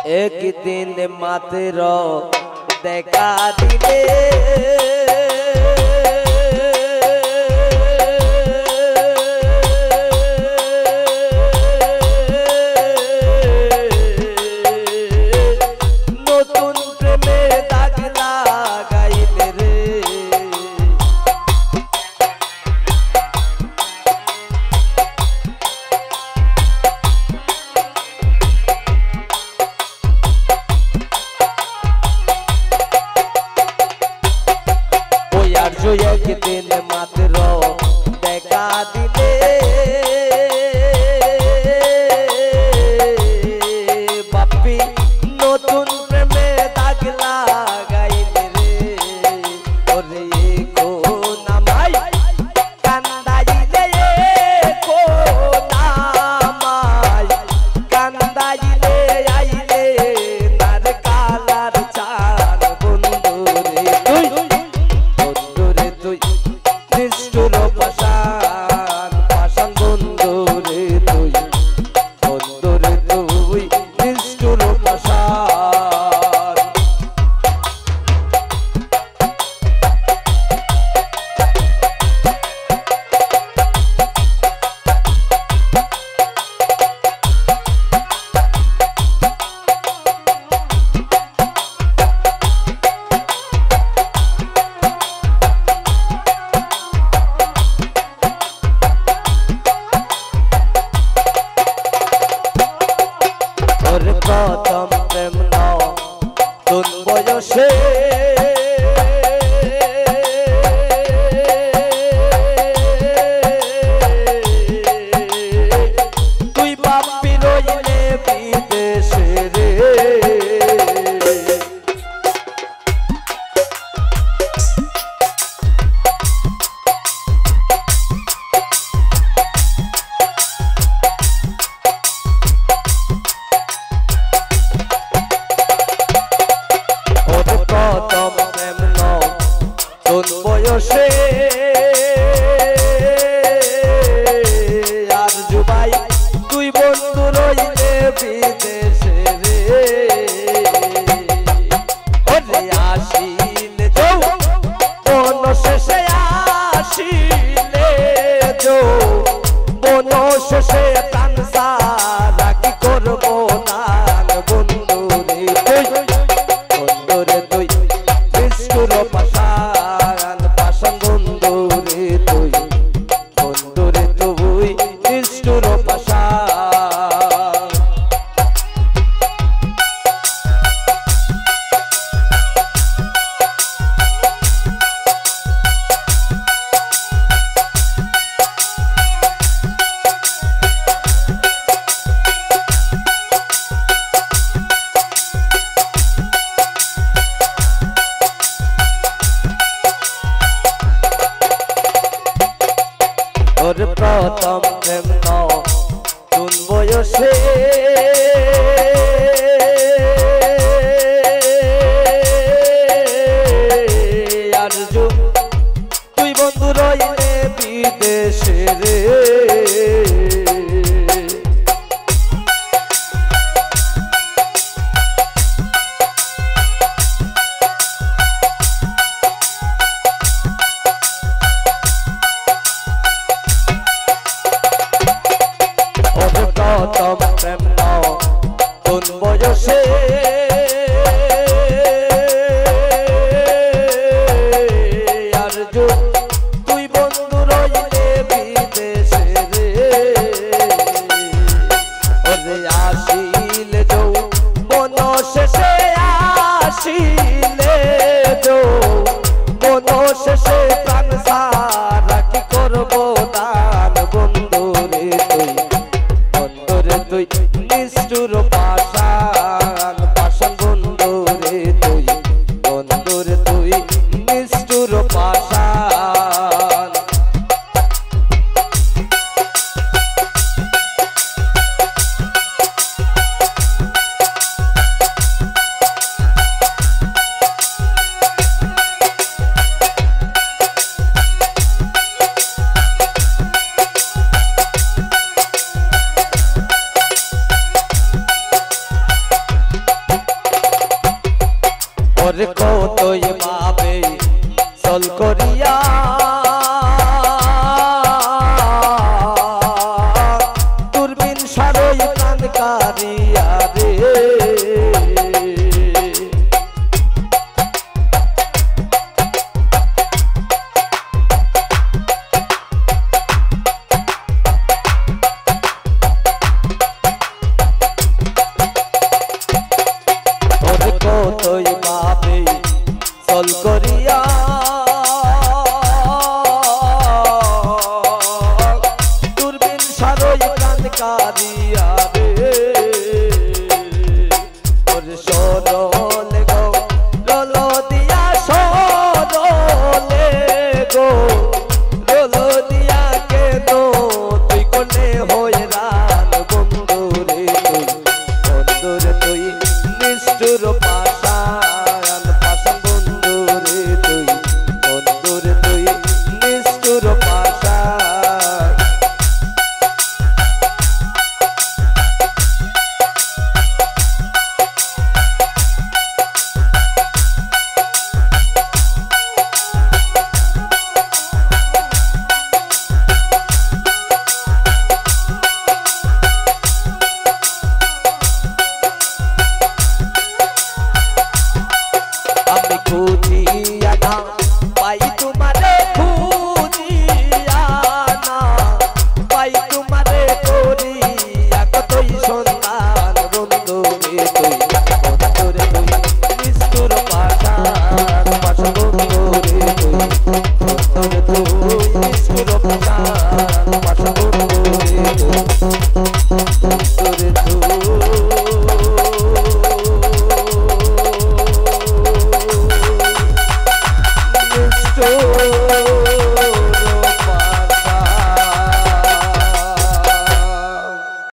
একদিন মাত্র দেখা দিলে নতুন প্রেমে দাগ লাগাইলে রে একদিন মাত্র দেখা দিলে বাপি নতুন প্রেমে দাগ লাগাইলে রে ওরে কোন আমায় কান্দাইলে কোন আমায় কান্দাইলে আইলে নার কালার চান বন্ধু রে তুই নিষ্ঠুর পাষাণ পাষাণ বন্ধু রে তুই বন্ধু রে তুই নিষ্ঠুর পাষাণ প্রথম প্রেম নতুন বয়সে তুই বাপি রইলে বিদেশে রে প্রথম প্রেম নতুন বয়সে আর জুবাই তুই বন্ধু রইলে বিদেশে রে ওরে আসিলে যৌ মন শেষে আসিলে যৌ মন শেষে প্রাণ সারা কি করবো দান বন্ধু রে তুই নিষ্ঠুর পাষাণ পাষাণ বন্ধু রে তুই বন্ধু রে তুই নিষ্ঠুর পাষাণ প্রথম প্রেম নতুন বয়সে আর তুই বন্ধু রইলে বিদেশে রে প্রথম প্রেম নতুন বয়সে আর তুই বন্ধু রইলে বিদেশে রে ওরে আসিলে যৌ মন শেষে আসিলে যৌ মন শেষে প্রাণ সারা কি করবো দান বন্ধু রে তুই নিষ্ঠুর পাষাণ ওরে কতই ভাবে চল করিয়া দূরবীন সারই প্রাণ কারিয়া রে কতই ভাবে চল করিয়া দূরবীন সারই প্রাণ কারিয়া রে ওরে সরলে গো রল দিয়া সরলে গো রল দিয়া কেন তুই কোনে হয়রান বন্ধু রে তুই বন্ধু রে তুই নিষ্ঠুর পাষাণ পাষাণ বন্ধু রে তুই বন্ধু রে তুই নিষ্ঠুর পাষাণ আমি খুঁজিয়া না পাই তোমারে খুঁজিয়া না পাই তোমারে করিয়া কতই সন্তান বন্ধু রে তুই বন্ধু রে তুই নিষ্ঠুর পাষাণ পাষাণ বন্ধু রে তুই বন্ধু রে তুই নিষ্ঠুর পাষাণ পাষাণ বন্ধু রে তুই বন্ধু রে তুই Oh